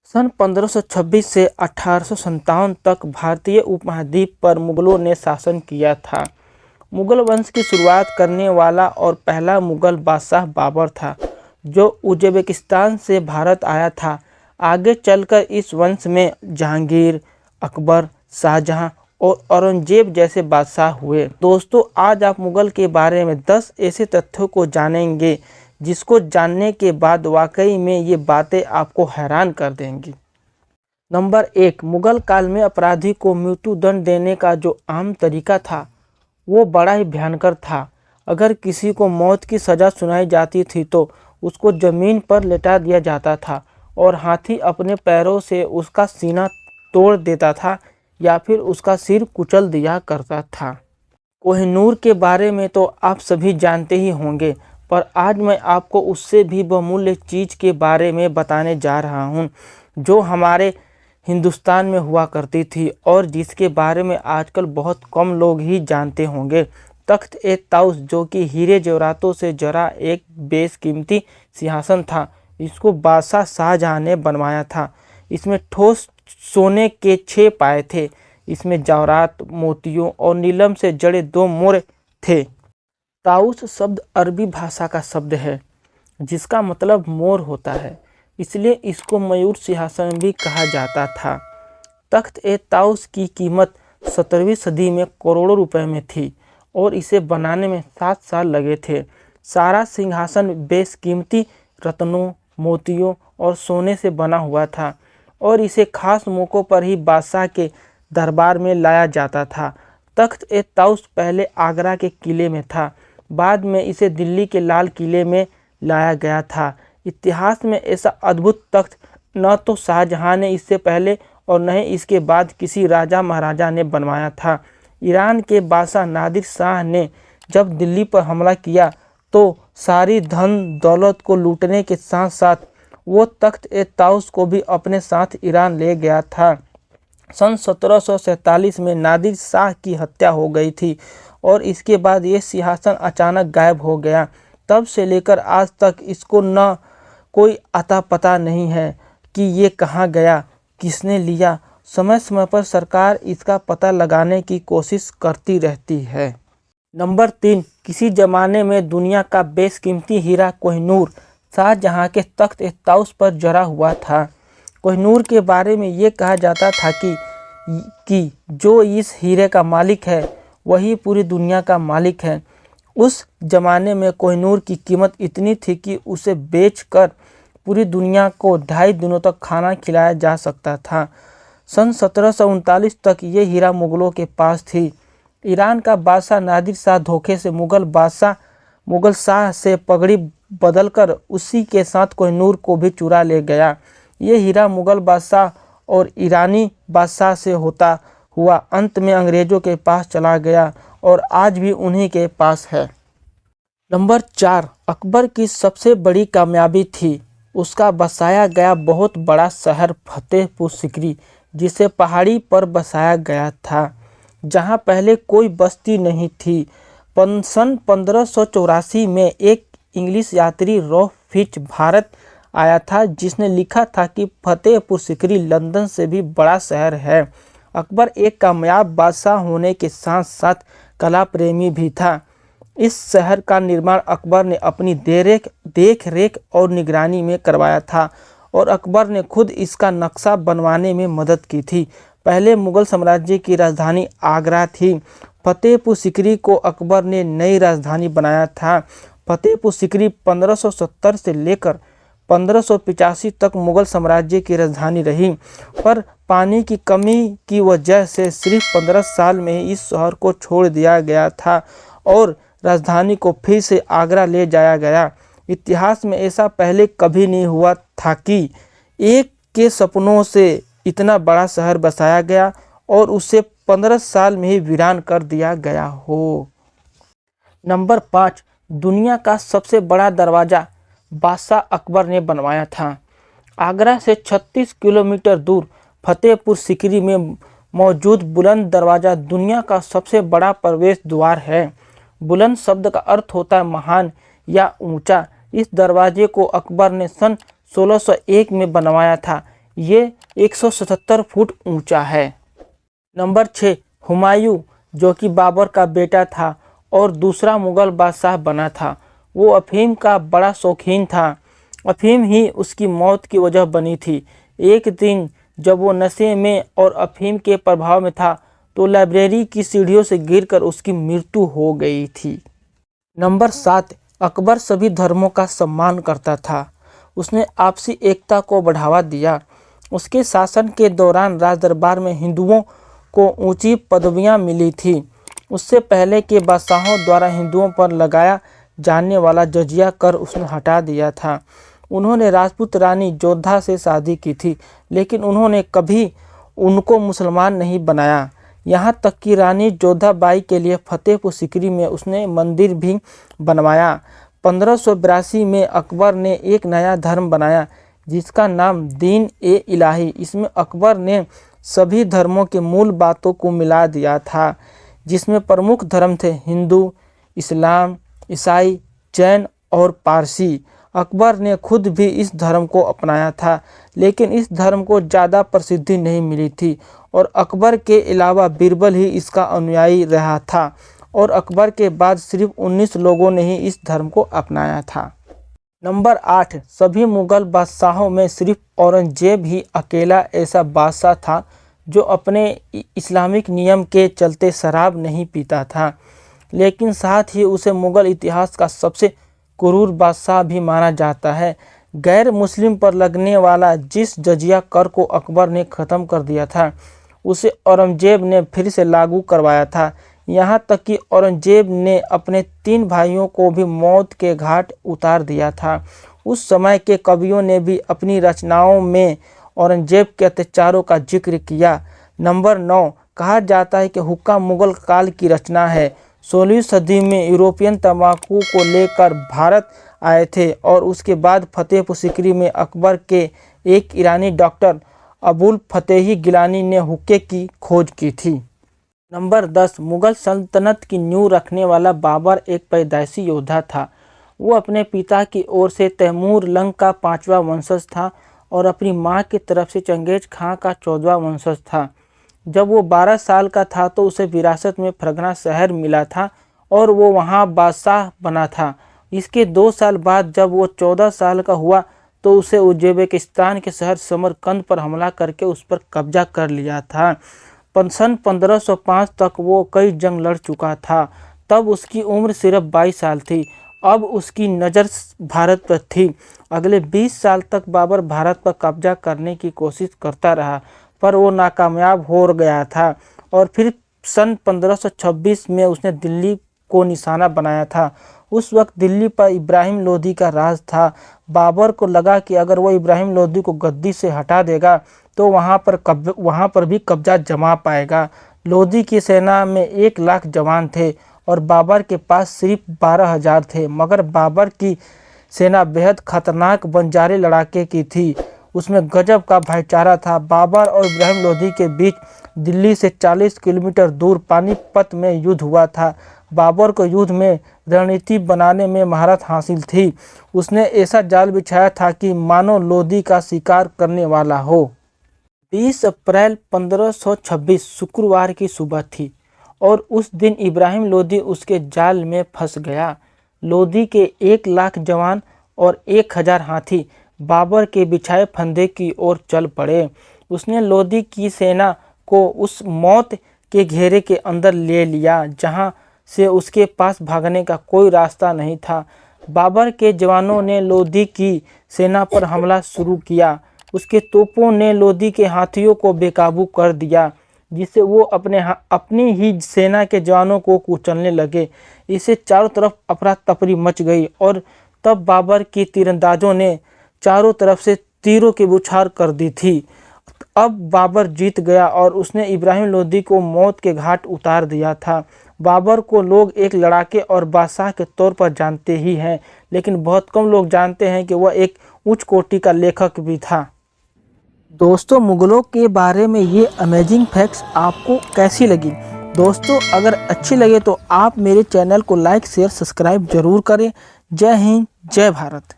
सन 1526 से 1857 तक भारतीय उपमहाद्वीप पर मुगलों ने शासन किया था। मुगल वंश की शुरुआत करने वाला और पहला मुगल बादशाह बाबर था, जो उज़्बेकिस्तान से भारत आया था। आगे चलकर इस वंश में जहांगीर, अकबर, शाहजहां और औरंगजेब जैसे बादशाह हुए। दोस्तों, आज आप मुगल के बारे में 10 ऐसे तथ्यों को जानेंगे जिसको जानने के बाद वाकई में ये बातें आपको हैरान कर देंगी। नंबर 1, मुगल काल में अपराधी को मृत्युदंड देने का जो आम तरीका था वो बड़ा ही भयंकर था। अगर किसी को मौत की सज़ा सुनाई जाती थी तो उसको ज़मीन पर लेटा दिया जाता था और हाथी अपने पैरों से उसका सीना तोड़ देता था या फिर उसका सिर कुचल दिया करता था। कोहिनूर के बारे में तो आप सभी जानते ही होंगे, पर आज मैं आपको उससे भी बहुमूल्य चीज़ के बारे में बताने जा रहा हूँ जो हमारे हिंदुस्तान में हुआ करती थी और जिसके बारे में आजकल बहुत कम लोग ही जानते होंगे। तख्त-ए-ताउस, जो कि हीरे जवाहरातों से जड़ा एक बेशकीमती सिंहासन था, इसको बादशाह शाहजहां ने बनवाया था। इसमें ठोस सोने के 6 पाए थे। इसमें जवाहरात, मोतियों और नीलम से जड़े 2 मोर थे। ताउस शब्द अरबी भाषा का शब्द है जिसका मतलब मोर होता है, इसलिए इसको मयूर सिंहासन भी कहा जाता था। तख्त-ए-ताउस की कीमत 17वीं सदी में करोड़ों रुपए में थी और इसे बनाने में 7 साल लगे थे। सारा सिंहासन बेशकीमती रत्नों, मोतियों और सोने से बना हुआ था और इसे खास मौक़ों पर ही बादशाह के दरबार में लाया जाता था। तख्त-ए-ताउस पहले आगरा के किले में था, बाद में इसे दिल्ली के लाल किले में लाया गया था। इतिहास में ऐसा अद्भुत तख्त न तो शाहजहां ने इससे पहले और न ही इसके बाद किसी राजा महाराजा ने बनवाया था। ईरान के बादशाह नादिर शाह ने जब दिल्ली पर हमला किया तो सारी धन दौलत को लूटने के साथ साथ वो तख्त-ए-ताउस को भी अपने साथ ईरान ले गया था। सन 1747 में नादिर शाह की हत्या हो गई थी और इसके बाद ये सिंहासन अचानक गायब हो गया। तब से लेकर आज तक इसको न कोई अता पता नहीं है कि ये कहाँ गया, किसने लिया। समय समय पर सरकार इसका पता लगाने की कोशिश करती रहती है। नंबर 3, किसी ज़माने में दुनिया का बेशकीमती हीरा कोहिनूर शाहजहां के तख्त-ए-ताउस पर जड़ा हुआ था। कोहिनूर के बारे में ये कहा जाता था कि जो इस हीरे का मालिक है वही पूरी दुनिया का मालिक है। उस ज़माने में कोहिनूर की कीमत इतनी थी कि उसे बेचकर पूरी दुनिया को 2.5 दिनों तक खाना खिलाया जा सकता था। सन 1739 तक ये हीरा मुगलों के पास थी। ईरान का बादशाह नादिर शाह धोखे से मुगल शाह से पगड़ी बदलकर उसी के साथ कोहिनूर को भी चुरा ले गया। ये हीरा मुगल बादशाह और ईरानी बादशाह से होता हुआ अंत में अंग्रेज़ों के पास चला गया और आज भी उन्हीं के पास है। नंबर 4, अकबर की सबसे बड़ी कामयाबी थी उसका बसाया गया बहुत बड़ा शहर फतेहपुर सिकरी, जिसे पहाड़ी पर बसाया गया था जहां पहले कोई बस्ती नहीं थी। सन 1584 में एक इंग्लिश यात्री रॉल्फ फिच भारत आया था जिसने लिखा था कि फतेहपुर सिकरी लंदन से भी बड़ा शहर है। अकबर एक कामयाब बादशाह होने के साथ साथ कला प्रेमी भी था। इस शहर का निर्माण अकबर ने अपनी देख रेख और निगरानी में करवाया था और अकबर ने खुद इसका नक्शा बनवाने में मदद की थी। पहले मुगल साम्राज्य की राजधानी आगरा थी। फतेहपुर सिकरी को अकबर ने नई राजधानी बनाया था। फतेहपुर सिकरी 1570 से लेकर 1585 तक मुगल साम्राज्य की राजधानी रही, पर पानी की कमी की वजह से सिर्फ 15 साल में ही इस शहर को छोड़ दिया गया था और राजधानी को फिर से आगरा ले जाया गया। इतिहास में ऐसा पहले कभी नहीं हुआ था कि एक के सपनों से इतना बड़ा शहर बसाया गया और उसे 15 साल में ही वीरान कर दिया गया हो। नंबर 5, दुनिया का सबसे बड़ा दरवाज़ा बादशाह अकबर ने बनवाया था। आगरा से 36 किलोमीटर दूर फतेहपुर सिकरी में मौजूद बुलंद दरवाज़ा दुनिया का सबसे बड़ा प्रवेश द्वार है। बुलंद शब्द का अर्थ होता है महान या ऊंचा। इस दरवाजे को अकबर ने सन 1601 में बनवाया था। ये 177 फुट ऊंचा है। नंबर 6, हुमायूं, जो कि बाबर का बेटा था और दूसरा मुग़ल बादशाह बना था। वो अफ़ीम का बड़ा शौकीन था। अफ़ीम ही उसकी मौत की वजह बनी थी। एक दिन जब वो नशे में और अफ़ीम के प्रभाव में था तो लाइब्रेरी की सीढ़ियों से गिरकर उसकी मृत्यु हो गई थी। नंबर 7, अकबर सभी धर्मों का सम्मान करता था। उसने आपसी एकता को बढ़ावा दिया। उसके शासन के दौरान राजदरबार में हिंदुओं को ऊंची पदवियां मिली थी। उससे पहले के बादशाहों द्वारा हिंदुओं पर लगाया जाने वाला जजिया कर उसने हटा दिया था। उन्होंने राजपूत रानी जोधा से शादी की थी, लेकिन उन्होंने कभी उनको मुसलमान नहीं बनाया। यहाँ तक कि रानी जोधा बाई के लिए फतेहपुर सीकरी में उसने मंदिर भी बनवाया। 1582 में अकबर ने एक नया धर्म बनाया जिसका नाम दीन ए इलाही। इसमें अकबर ने सभी धर्मों के मूल बातों को मिला दिया था, जिसमें प्रमुख धर्म थे हिंदू, इस्लाम, ईसाई, जैन और पारसी। अकबर ने खुद भी इस धर्म को अपनाया था, लेकिन इस धर्म को ज़्यादा प्रसिद्धि नहीं मिली थी और अकबर के अलावा बीरबल ही इसका अनुयायी रहा था और अकबर के बाद सिर्फ 19 लोगों ने ही इस धर्म को अपनाया था। नंबर 8, सभी मुग़ल बादशाहों में सिर्फ औरंगजेब ही अकेला ऐसा बादशाह था जो अपने इस्लामिक नियम के चलते शराब नहीं पीता था, लेकिन साथ ही उसे मुग़ल इतिहास का सबसे क्रूर बादशाह भी माना जाता है। गैर मुस्लिम पर लगने वाला जिस जजिया कर को अकबर ने ख़त्म कर दिया था, उसे औरंगजेब ने फिर से लागू करवाया था। यहाँ तक कि औरंगजेब ने अपने 3 भाइयों को भी मौत के घाट उतार दिया था। उस समय के कवियों ने भी अपनी रचनाओं में औरंगजेब के अत्याचारों का जिक्र किया। नंबर 9, कहा जाता है कि हुक्का मुग़ल काल की रचना है। 16वीं सदी में यूरोपियन तंबाकू को लेकर भारत आए थे और उसके बाद फतेहपुर सीकरी में अकबर के एक ईरानी डॉक्टर अबुल फतेही गिलानी ने हुक्के की खोज की थी। नंबर 10, मुग़ल सल्तनत की नींव रखने वाला बाबर एक पैदाइशी योद्धा था। वो अपने पिता की ओर से तैमूर लंग का 5वां वंशज था और अपनी मां की तरफ से चंगेज खां का 14वां वंशज था। जब वो 12 साल का था तो उसे विरासत में फरगना शहर मिला था और वो वहां बादशाह बना था। इसके 2 साल बाद जब वो 14 साल का हुआ तो उसे उज़्बेकिस्तान के शहर समरकंद पर हमला करके उस पर कब्जा कर लिया था। सन 1505 तक वो कई जंग लड़ चुका था। तब उसकी उम्र सिर्फ 22 साल थी। अब उसकी नज़र भारत पर थी। अगले 20 साल तक बाबर भारत पर कब्जा करने की कोशिश करता रहा, पर वो नाकामयाब हो गया था और फिर सन 1526 में उसने दिल्ली को निशाना बनाया था। उस वक्त दिल्ली पर इब्राहिम लोदी का राज था। बाबर को लगा कि अगर वो इब्राहिम लोदी को गद्दी से हटा देगा तो वहाँ पर भी कब्जा जमा पाएगा। लोदी की सेना में 1 लाख जवान थे और बाबर के पास सिर्फ 12,000 थे, मगर बाबर की सेना बेहद खतरनाक बंजारे लड़ाके की थी। उसमें गजब का भाईचारा था। बाबर और इब्राहिम लोदी के बीच दिल्ली से 40 किलोमीटर दूर पानीपत में युद्ध हुआ था। बाबर को युद्ध में रणनीति बनाने में महारत हासिल थी। उसने ऐसा जाल बिछाया था कि मानो लोदी का शिकार करने वाला हो। 20 अप्रैल 1526 शुक्रवार की सुबह थी और उस दिन इब्राहिम लोदी उसके जाल में फंस गया। लोदी के 1 लाख जवान और 1000 हाथी बाबर के बिछाए फंदे की ओर चल पड़े। उसने लोदी की सेना को उस मौत के घेरे के अंदर ले लिया जहां से उसके पास भागने का कोई रास्ता नहीं था। बाबर के जवानों ने लोदी की सेना पर हमला शुरू किया। उसके तोपों ने लोदी के हाथियों को बेकाबू कर दिया, जिससे वो अपनी ही सेना के जवानों को कुचलने लगे। इससे चारों तरफ अफरा तफरी मच गई और तब बाबर की तीरंदाजों ने चारों तरफ से तीरों की बौछार कर दी थी। अब बाबर जीत गया और उसने इब्राहिम लोदी को मौत के घाट उतार दिया था। बाबर को लोग एक लड़ाके और बादशाह के तौर पर जानते ही हैं, लेकिन बहुत कम लोग जानते हैं कि वह एक उच्च कोटि का लेखक भी था। दोस्तों, मुगलों के बारे में ये अमेजिंग फैक्ट्स आपको कैसी लगी? दोस्तों, अगर अच्छी लगे तो आप मेरे चैनल को लाइक, शेयर, सब्सक्राइब जरूर करें। जय हिंद, जय भारत।